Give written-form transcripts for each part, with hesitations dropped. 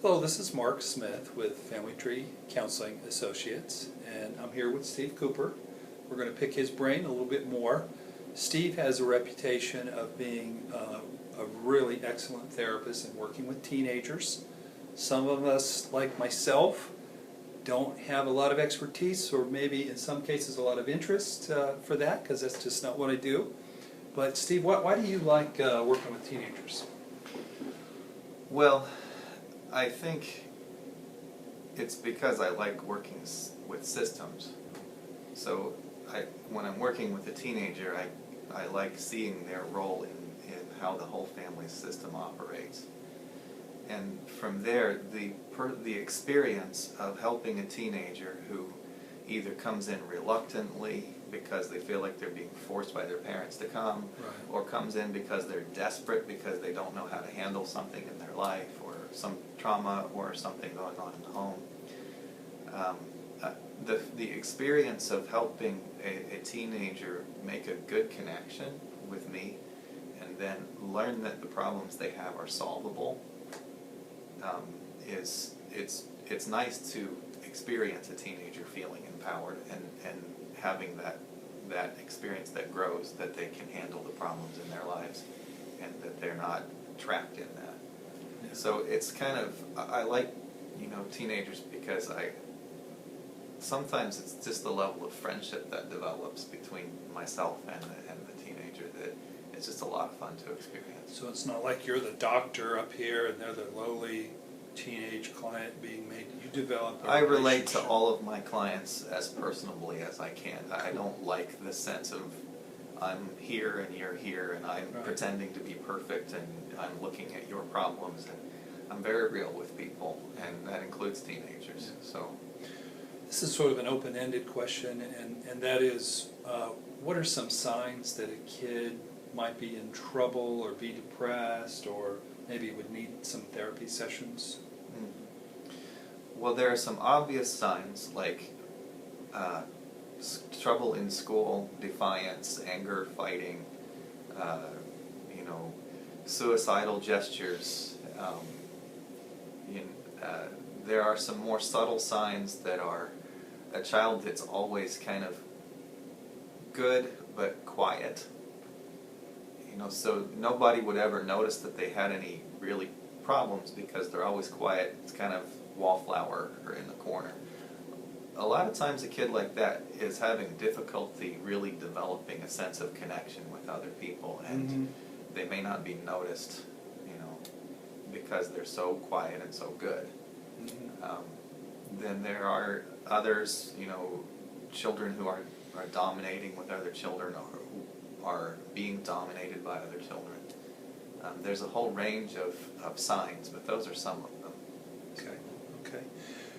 Hello, this is Mark Smith with Family Tree Counseling Associates, and I'm here with Steve Cooper. We're going to pick his brain a little bit more. Steve has a reputation of being a really excellent therapist and working with teenagers. Some of us, like myself, don't have a lot of expertise, or maybe in some cases a lot of interest for that, because that's just not what I do. But Steve, why do you like working with teenagers? Well, I think it's because I like working with systems. So when I'm working with a teenager, I like seeing their role in how the whole family system operates. And from there, the experience of helping a teenager who either comes in reluctantly because they feel like they're being forced by their parents to come, Right. or comes in because they're desperate because they don't know how to handle something in their life, or some trauma or something going on in the home. The experience of helping a teenager make a good connection with me and then learn that the problems they have are solvable, it's nice to experience a teenager feeling empowered and having that experience that grows, that they can handle the problems in their lives and that they're not trapped in that. Yeah. So it's kind of, I like, teenagers because sometimes it's just the level of friendship that develops between myself and the teenager that it's just a lot of fun to experience. So it's not like you're the doctor up here and they're the lowly teenage client being made. You develop a I relate to relationship. all of my clients as personably as I can. I don't like the sense of I'm here and you're here and I'm Right. pretending to be perfect and I'm looking at your problems, and I'm very real with people, and that includes teenagers. So This is sort of an open-ended question, and that is, what are some signs that a kid might be in trouble or be depressed, or maybe would need some therapy sessions? Well, there are some obvious signs like trouble in school, defiance, anger, fighting, suicidal gestures. There are some more subtle signs that are a child that's always kind of good but quiet. So nobody would ever notice that they had any really problems because they're always quiet. It's kind of wallflower or in the corner. A lot of times a kid like that is having difficulty really developing a sense of connection with other people, and they may not be noticed, because they're so quiet and so good. Then there are others, children who are dominating with other children, or who are being dominated by other children. There's a whole range of signs, but those are some of them. Okay.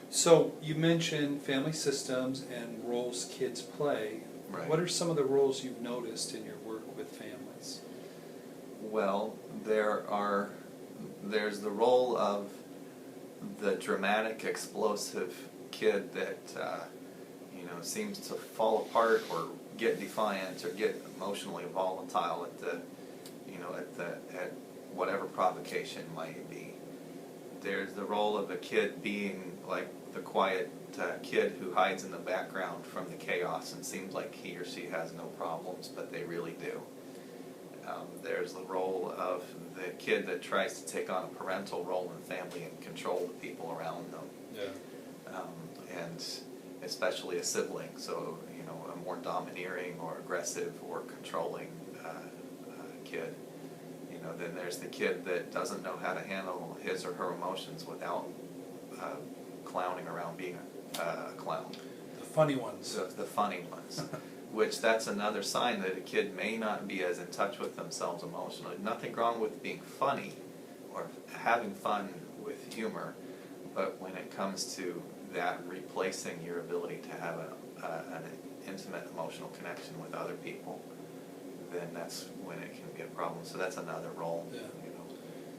So you mentioned family systems and roles kids play. Right. What are some of the roles you've noticed in your work with families? Well, there's the role of the dramatic, explosive kid that seems to fall apart or get defiant or get emotionally volatile at whatever provocation might be. There's the role of a kid being like the quiet kid who hides in the background from the chaos and seems like he or she has no problems, but they really do. There's the role of the kid that tries to take on a parental role in the family and control the people around them. Yeah. And especially a sibling, so a more domineering or aggressive or controlling kid. Then there's the kid that doesn't know how to handle his or her emotions without clowning around being a clown. The funny ones. The funny ones. Which that's another sign that a kid may not be as in touch with themselves emotionally. Nothing wrong with being funny or having fun with humor, but when it comes to that replacing your ability to have an intimate emotional connection with other people, then that's when it can be a problem. So that's another role. Yeah.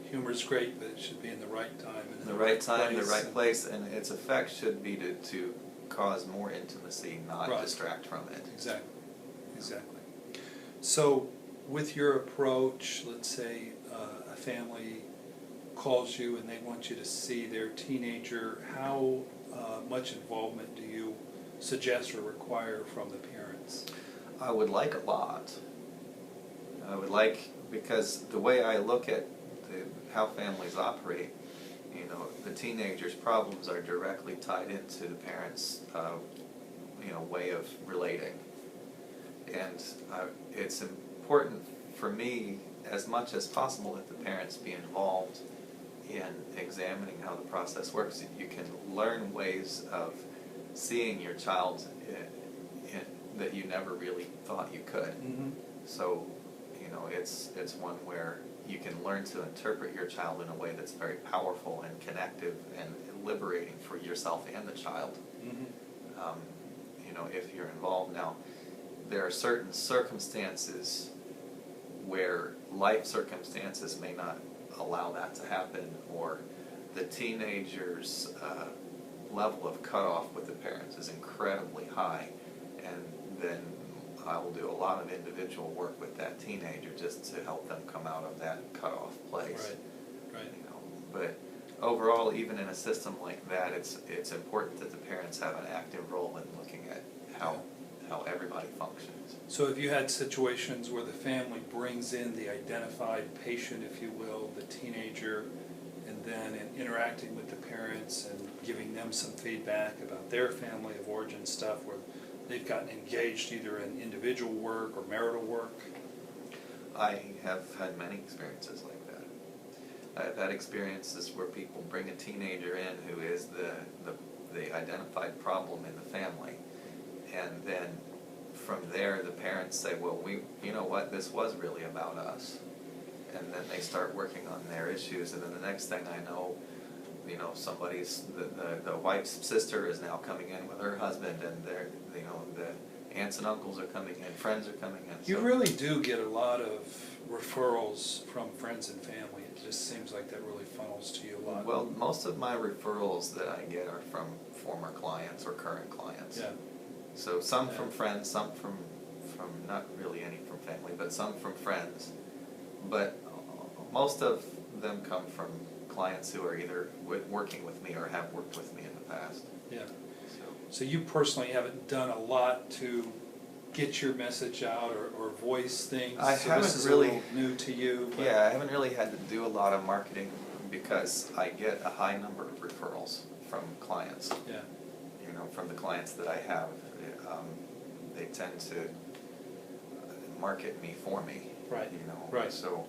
Humor's great, but it should be in the right time. And The right time, place, the right place, and its effect should be to cause more intimacy, not Right. distract from it. Exactly. So with your approach, let's say a family calls you and they want you to see their teenager, how much involvement do you suggest or require from the parents? I would like a lot. I would like, because the way I look at how families operate, you know, the teenager's problems are directly tied into the parents' way of relating. And it's important for me, as much as possible, that the parents be involved in examining how the process works. You can learn ways of seeing your child that you never really thought you could. Mm-hmm. So, you know, it's one where you can learn to interpret your child in a way that's very powerful and connective and liberating for yourself and the child. Mm-hmm. You know, if you're involved. Now, there are certain circumstances where life circumstances may not allow that to happen, or the teenager's level of cutoff with the parents is incredibly high, and then I will do a lot of individual work with that teenager just to help them come out of that cutoff place. Right. You know, but overall, even in a system like that, it's important that the parents have an active role in looking at how everybody functions. So if you had situations where the family brings in the identified patient, if you will, the teenager, and then in interacting with the parents and giving them some feedback about their family of origin stuff, where they've gotten engaged either in individual work or marital work? I have had many experiences like that. I've had experiences where people bring a teenager in who is the identified problem in the family, and then from there the parents say, well, you know what, this was really about us. And then they start working on their issues, and then the next thing I know, you know, the wife's sister is now coming in with her husband, and they're, you know, the aunts and uncles are coming in, friends are coming in. You really do get a lot of referrals from friends and family. It just seems like that really funnels to you a lot. Well, most of my referrals that I get are from former clients or current clients. Yeah. So some from friends, some from not really any from family, but some from friends. But most of them come from clients who are either working with me or have worked with me in the past. Yeah. So you personally haven't done a lot to get your message out or voice things? I so haven't this is really, a little new to you? But yeah, I haven't really had to do a lot of marketing because I get a high number of referrals from clients. Yeah. You know, from the clients that I have, they tend to market me for me. Right. You know. Right. So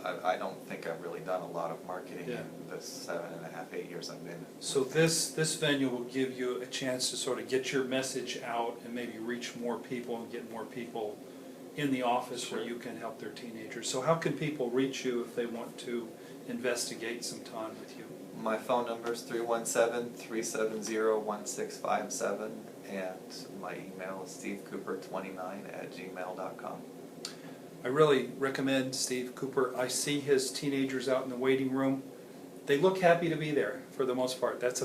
I don't think I've really done a lot of marketing Yeah. in the 7.5, 8 years I've been. So this venue will give you a chance to sort of get your message out and maybe reach more people and get more people in the office Sure. where you can help their teenagers. So how can people reach you if they want to investigate some time with you? My phone number is 317-370-1657, and my email is stevecooper29@gmail.com. I really recommend Steve Cooper. I see his teenagers out in the waiting room. They look happy to be there for the most part. That's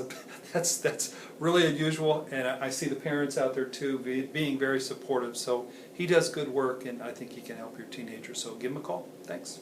really unusual, and I see the parents out there too being very supportive. So he does good work, and I think he can help your teenagers. So give him a call. Thanks.